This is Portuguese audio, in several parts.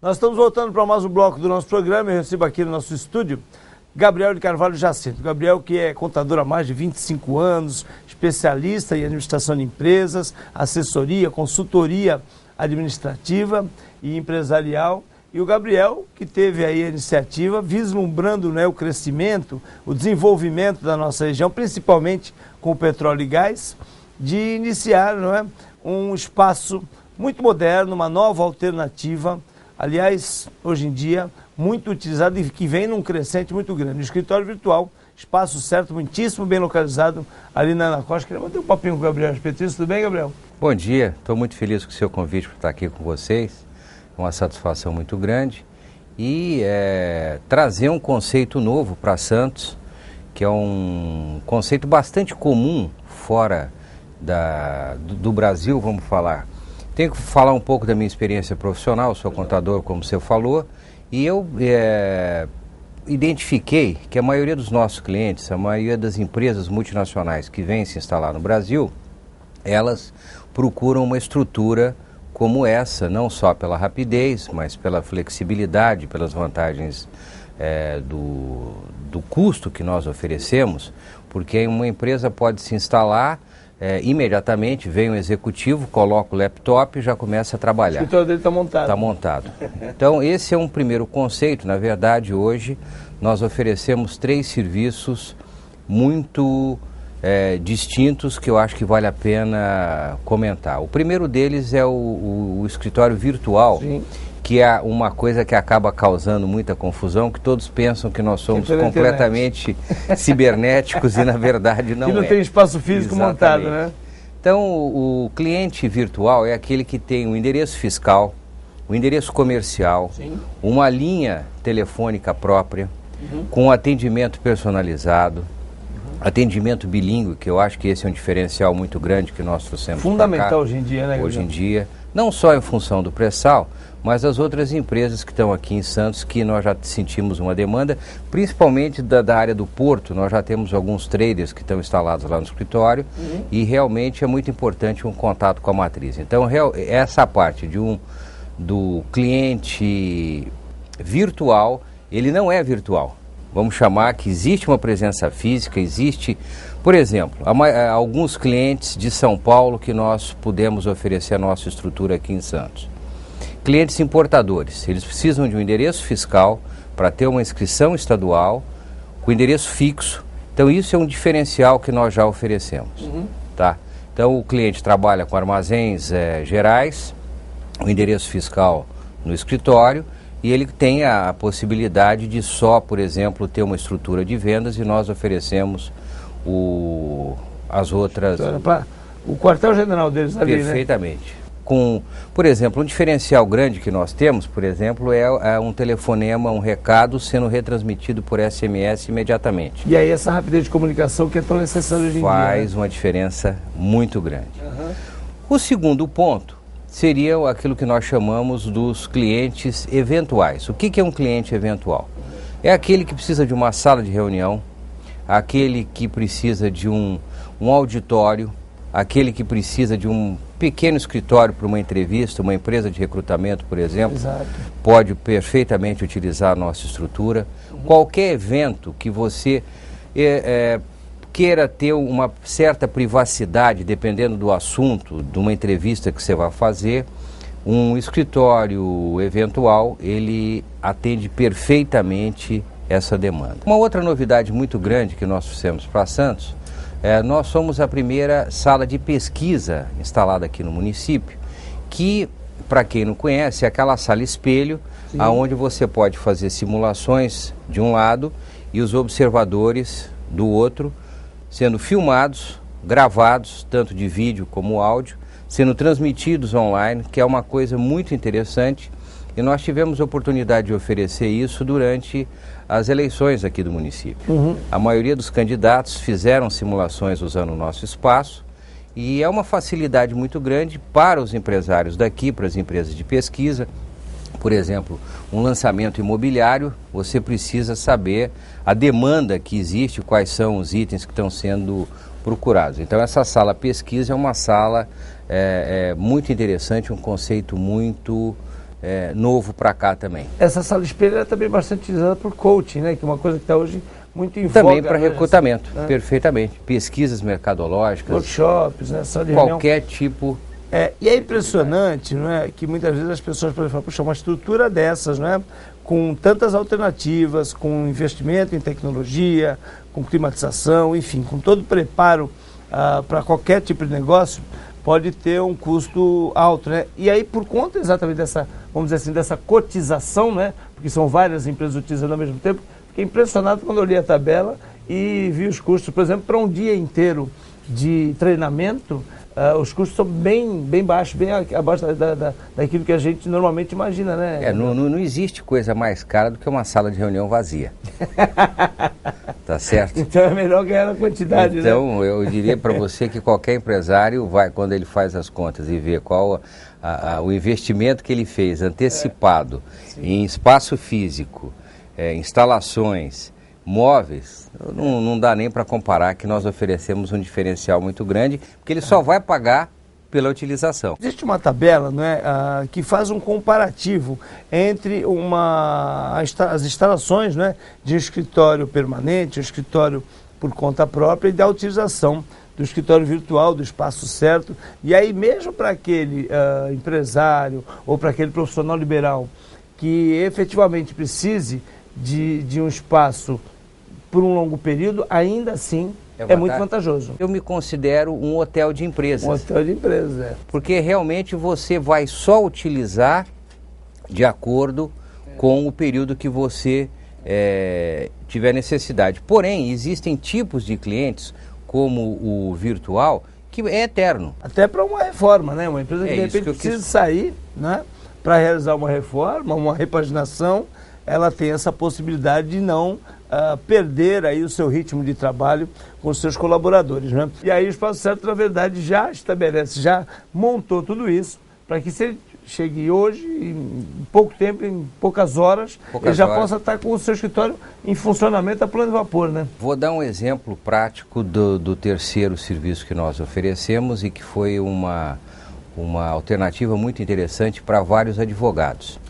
Nós estamos voltando para mais um bloco do nosso programa. Eu recebo aqui no nosso estúdio Gabriel de Carvalho Jacinto. Gabriel, que é contador há mais de 25 anos, especialista em administração de empresas, assessoria, consultoria administrativa e empresarial. E o Gabriel, que teve aí a iniciativa, vislumbrando, né, o crescimento, o desenvolvimento da nossa região, principalmente com o petróleo e gás, de iniciar, não é, um espaço muito moderno, uma nova alternativa, aliás, hoje em dia, muito utilizado e que vem num crescente muito grande. O escritório virtual, espaço certo, muitíssimo bem localizado, ali na Ana Costa. Queria bater um papinho com o Gabriel a respeito disso. Tudo bem, Gabriel? Bom dia, estou muito feliz com o seu convite para estar aqui com vocês. É uma satisfação muito grande. E trazer um conceito novo para Santos, que é um conceito bastante comum fora do Brasil, vamos falar. Tenho que falar um pouco da minha experiência profissional, sou contador, como você falou, e eu identifiquei que a maioria dos nossos clientes, a maioria das empresas multinacionais que vêm se instalar no Brasil, elas procuram uma estrutura como essa, não só pela rapidez, mas pela flexibilidade, pelas vantagens do custo que nós oferecemos, porque uma empresa pode se instalar imediatamente, vem um executivo, coloca o laptop e já começa a trabalhar. O escritório dele está montado. Está montado. Então, esse é um primeiro conceito. Na verdade, hoje, nós oferecemos 3 serviços muito distintos que eu acho que vale a pena comentar. O primeiro deles é o escritório virtual. Sim. Que é uma coisa que acaba causando muita confusão, que todos pensam que nós somos completamente cibernéticos e na verdade não é. Que não tem espaço físico montado, né? Então o cliente virtual é aquele que tem um endereço fiscal, um endereço comercial, sim, uma linha telefônica própria, com atendimento personalizado, atendimento bilíngue, que eu acho que esse é um diferencial muito grande que nós trouxemos. Fundamental hoje em dia, né? Hoje em dia, não só em função do pré-sal, mas as outras empresas que estão aqui em Santos, que nós já sentimos uma demanda, principalmente da área do porto. Nós já temos alguns traders que estão instalados lá no escritório, e realmente é muito importante um contato com a matriz. Então, essa parte do cliente virtual, ele não é virtual. Vamos chamar que existe uma presença física, existe, por exemplo, alguns clientes de São Paulo que nós pudemos oferecer a nossa estrutura aqui em Santos. Clientes importadores, eles precisam de um endereço fiscal para ter uma inscrição estadual, com endereço fixo. Então isso é um diferencial que nós já oferecemos. Tá? Então o cliente trabalha com armazéns gerais, o endereço fiscal no escritório, e ele tem a possibilidade de só, por exemplo, ter uma estrutura de vendas, e nós oferecemos as outras... O quartel-general deles ali, perfeitamente. Né? Por exemplo, um diferencial grande que nós temos, por exemplo, é um telefonema, um recado sendo retransmitido por SMS imediatamente. E aí essa rapidez de comunicação que é tão necessária hoje em dia. Faz uma diferença muito grande. O segundo ponto seria aquilo que nós chamamos dos clientes eventuais. O que é um cliente eventual? É aquele que precisa de uma sala de reunião, aquele que precisa de um auditório, aquele que precisa de um pequeno escritório para uma entrevista, uma empresa de recrutamento, por exemplo. Exato. Pode perfeitamente utilizar a nossa estrutura. Qualquer evento que você queira ter uma certa privacidade, dependendo do assunto, de uma entrevista que você vai fazer, um escritório eventual, ele atende perfeitamente essa demanda. Uma outra novidade muito grande que nós fizemos para Santos, nós somos a primeira sala de pesquisa instalada aqui no município, que, para quem não conhece, é aquela sala espelho, onde você pode fazer simulações de um lado e os observadores do outro, sendo filmados, gravados, tanto de vídeo como áudio, sendo transmitidos online, que é uma coisa muito interessante. E nós tivemos a oportunidade de oferecer isso durante as eleições aqui do município. A maioria dos candidatos fizeram simulações usando o nosso espaço, e é uma facilidade muito grande para os empresários daqui, para as empresas de pesquisa. Por exemplo, um lançamento imobiliário, você precisa saber a demanda que existe, quais são os itens que estão sendo procurados. Então essa sala pesquisa é uma sala muito interessante, um conceito muito novo para cá também. Essa sala espelho é também bastante utilizada por coaching, né? Que é uma coisa que está hoje muito em Também voga, para né? recrutamento, perfeitamente. Pesquisas mercadológicas. Workshops, né? Sala de qualquer tipo. E é impressionante, não é? Que muitas vezes as pessoas podem falar, puxa, uma estrutura dessas, não é? Com tantas alternativas, com investimento em tecnologia, com climatização, enfim, com todo o preparo para qualquer tipo de negócio, pode ter um custo alto, né? E aí, por conta exatamente dessa, vamos dizer assim, dessa cotização, né? Porque são várias empresas utilizando ao mesmo tempo, fiquei impressionado quando eu li a tabela e vi os custos, por exemplo, para um dia inteiro de treinamento, os custos são bem baixos, bem abaixo daquilo que a gente normalmente imagina, né? Não existe coisa mais cara do que uma sala de reunião vazia. Tá certo? Então é melhor ganhar a quantidade, então, né? Eu diria para você que qualquer empresário vai, quando ele faz as contas e vê qual o investimento que ele fez antecipado em espaço físico, instalações, móveis, não dá nem para comparar que nós oferecemos um diferencial muito grande, porque ele só vai pagar pela utilização. Existe uma tabela, não é, que faz um comparativo entre as instalações, não é, de um escritório permanente, um escritório por conta própria e da utilização do escritório virtual, do espaço certo. E aí mesmo para aquele empresário ou para aquele profissional liberal que efetivamente precise de um espaço por um longo período, ainda assim é muito vantajoso. Eu me considero um hotel de empresas. Um hotel de empresas, Porque realmente você vai só utilizar de acordo com o período que você tiver necessidade. Porém, existem tipos de clientes, como o virtual, que é eterno. Até para uma reforma, né? Uma empresa que de repente precisa sair, né? Para realizar uma reforma, uma repaginação, ela tem essa possibilidade de não perder aí o seu ritmo de trabalho com os seus colaboradores, né? E aí o Espaço Certo, na verdade, já estabelece, já montou tudo isso para que se ele chegue hoje, em pouco tempo, em poucas horas, ele já possa estar com o seu escritório em funcionamento a pleno vapor, né? Vou dar um exemplo prático do terceiro serviço que nós oferecemos e que foi uma alternativa muito interessante para vários advogados.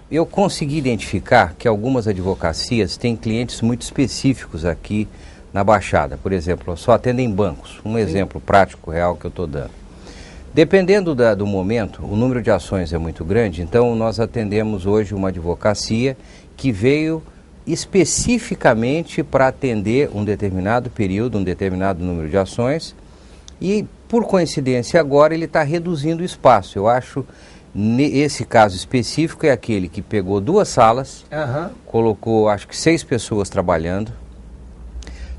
Eu consegui identificar que algumas advocacias têm clientes muito específicos aqui na Baixada. Por exemplo, só atendem bancos. Um exemplo prático, real que eu estou dando. Dependendo do momento, o número de ações é muito grande, então nós atendemos hoje uma advocacia que veio especificamente para atender um determinado período, um determinado número de ações e, por coincidência, agora ele está reduzindo o espaço. Eu acho esse caso específico é aquele que pegou 2 salas, colocou acho que 6 pessoas trabalhando,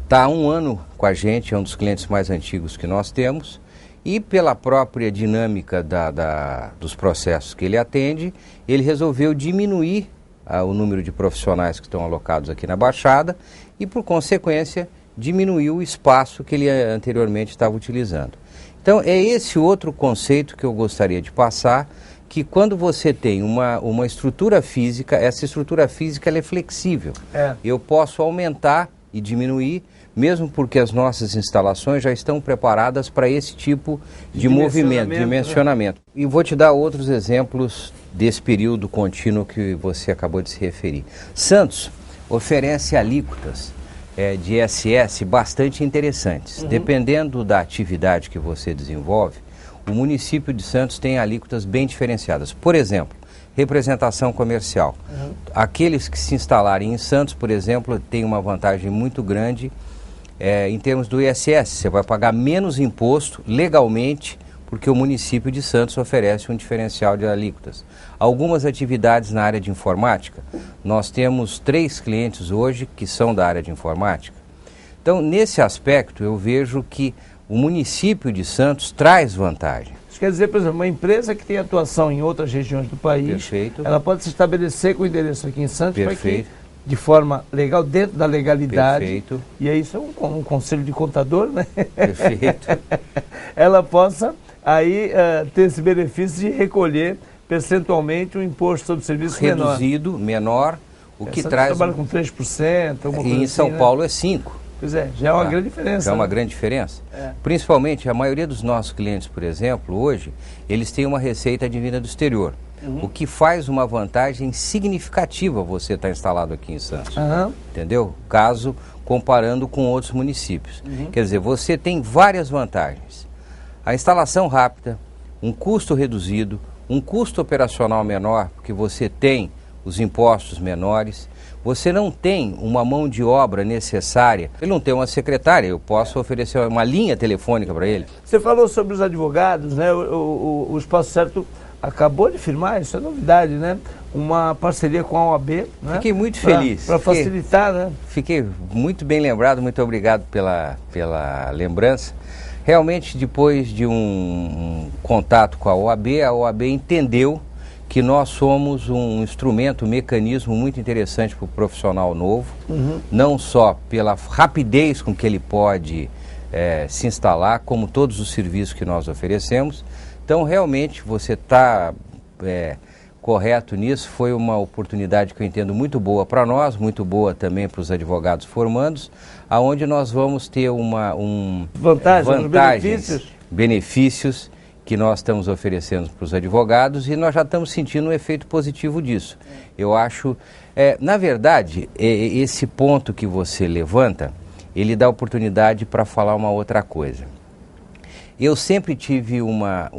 está há 1 ano com a gente, é um dos clientes mais antigos que nós temos, e pela própria dinâmica dos processos que ele atende, ele resolveu diminuir o número de profissionais que estão alocados aqui na Baixada e, por consequência, diminuiu o espaço que ele anteriormente estava utilizando. Então, é esse outro conceito que eu gostaria de passar, que quando você tem uma estrutura física, essa estrutura física ela é flexível. Eu posso aumentar e diminuir, mesmo porque as nossas instalações já estão preparadas para esse tipo de movimento, dimensionamento. E vou te dar outros exemplos desse período contínuo que você acabou de se referir. Santos oferece alíquotas de ISS bastante interessantes. Dependendo da atividade que você desenvolve, o município de Santos tem alíquotas bem diferenciadas. Por exemplo, representação comercial. Aqueles que se instalarem em Santos, por exemplo, têm uma vantagem muito grande em termos do ISS. Você vai pagar menos imposto legalmente, porque o município de Santos oferece um diferencial de alíquotas. Algumas atividades na área de informática, nós temos 3 clientes hoje que são da área de informática. Então, nesse aspecto, eu vejo que o município de Santos traz vantagem. Isso quer dizer, por exemplo, uma empresa que tem atuação em outras regiões do país, ela pode se estabelecer com endereço aqui em Santos para que, de forma legal, dentro da legalidade, e aí isso é um conselho de contador, né? Ela possa aí ter esse benefício de recolher percentualmente um imposto sobre serviço reduzido, menor, o que traz... trabalha com 3%, alguma coisa em assim, São né? Paulo é 5%. Pois é, já é uma grande diferença. Já é uma grande diferença. Principalmente, a maioria dos nossos clientes, por exemplo, hoje, eles têm uma receita advinda do exterior. o que faz uma vantagem significativa você estar instalado aqui em Santos. Entendeu? Caso comparando com outros municípios. Quer dizer, você tem várias vantagens. A instalação rápida, um custo reduzido, um custo operacional menor, porque você tem os impostos menores, você não tem uma mão de obra necessária, ele não tem uma secretária, eu posso oferecer uma linha telefônica para ele. Você falou sobre os advogados, né? O Espaço Certo acabou de firmar, isso é novidade, né? Uma parceria com a OAB, né? Fiquei muito feliz. Para facilitar, né? Fiquei muito bem lembrado, muito obrigado pela lembrança. Realmente, depois de um contato com a OAB entendeu que nós somos um instrumento, um mecanismo muito interessante para o profissional novo, não só pela rapidez com que ele pode se instalar, como todos os serviços que nós oferecemos. Então, realmente, você está correto nisso, foi uma oportunidade que eu entendo muito boa para nós, muito boa também para os advogados formandos, aonde nós vamos ter vantagens, benefícios que nós estamos oferecendo para os advogados e nós já estamos sentindo um efeito positivo disso. Eu acho, na verdade, esse ponto que você levanta, ele dá oportunidade para falar uma outra coisa. Eu sempre tive uma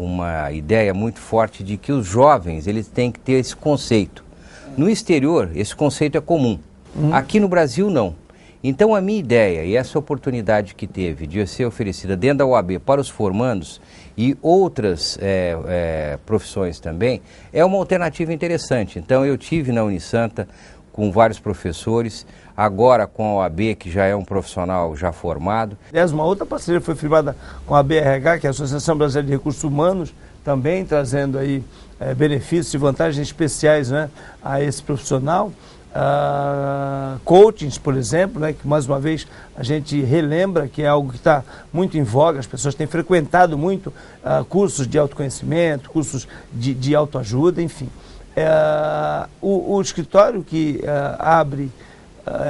ideia muito forte de que os jovens eles têm que ter esse conceito. No exterior, esse conceito é comum. Aqui no Brasil, não. Então, a minha ideia e essa oportunidade que teve de ser oferecida dentro da OAB para os formandos e outras profissões também, é uma alternativa interessante. Então, eu tive na Unisanta com vários professores, agora com a OAB, que já é um profissional já formado. Aliás, uma outra parceria foi firmada com a BRH, que é a Associação Brasileira de Recursos Humanos, também trazendo aí benefícios e vantagens especiais, né, a esse profissional. Coachings, por exemplo, né, que mais uma vez a gente relembra que é algo que está muito em voga, as pessoas têm frequentado muito cursos de autoconhecimento, cursos de autoajuda, enfim. O escritório que abre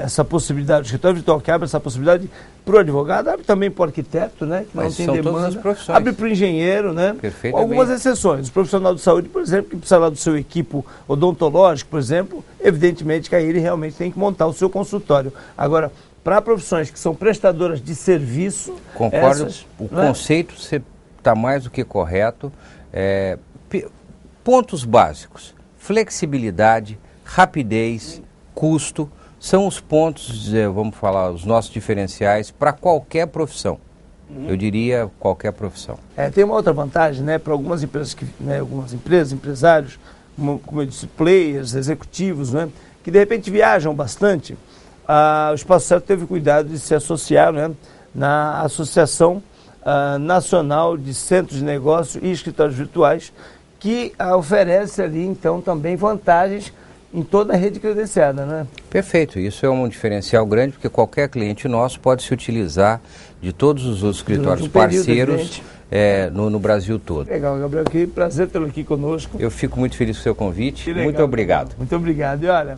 essa possibilidade, o escritório virtual que abre essa possibilidade para o advogado, abre também para o arquiteto, né, que não tem demanda, abre para o engenheiro, né, com algumas exceções. O profissional de saúde, por exemplo, que precisa lá do seu equipo odontológico, por exemplo, evidentemente que aí ele realmente tem que montar o seu consultório. Agora, para profissões que são prestadoras de serviço... Concordo, o conceito está mais do que correto. Pontos básicos: flexibilidade, rapidez, custo, são os pontos, vamos falar, os nossos diferenciais para qualquer profissão. Eu diria qualquer profissão. Tem uma outra vantagem, né, para algumas empresas, empresários, como eu disse, players, executivos, né, que de repente viajam bastante. O Espaço Certo teve cuidado de se associar, né, na Associação Nacional de Centros de Negócio e Escritórios Virtuais, que oferece ali, então, também vantagens em toda a rede credenciada, né? Perfeito, isso é um diferencial grande, porque qualquer cliente nosso pode se utilizar de todos os outros escritórios parceiros no Brasil todo. Legal, Gabriel, que prazer tê-lo aqui conosco. Eu fico muito feliz com o seu convite, muito obrigado. Muito obrigado. E olha,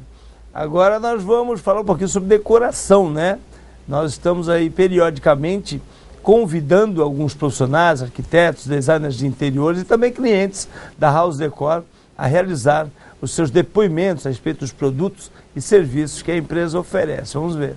agora nós vamos falar um pouquinho sobre decoração, né? Nós estamos aí periodicamente convidando alguns profissionais, arquitetos, designers de interiores e também clientes da House Decor a realizar os seus depoimentos a respeito dos produtos e serviços que a empresa oferece. Vamos ver.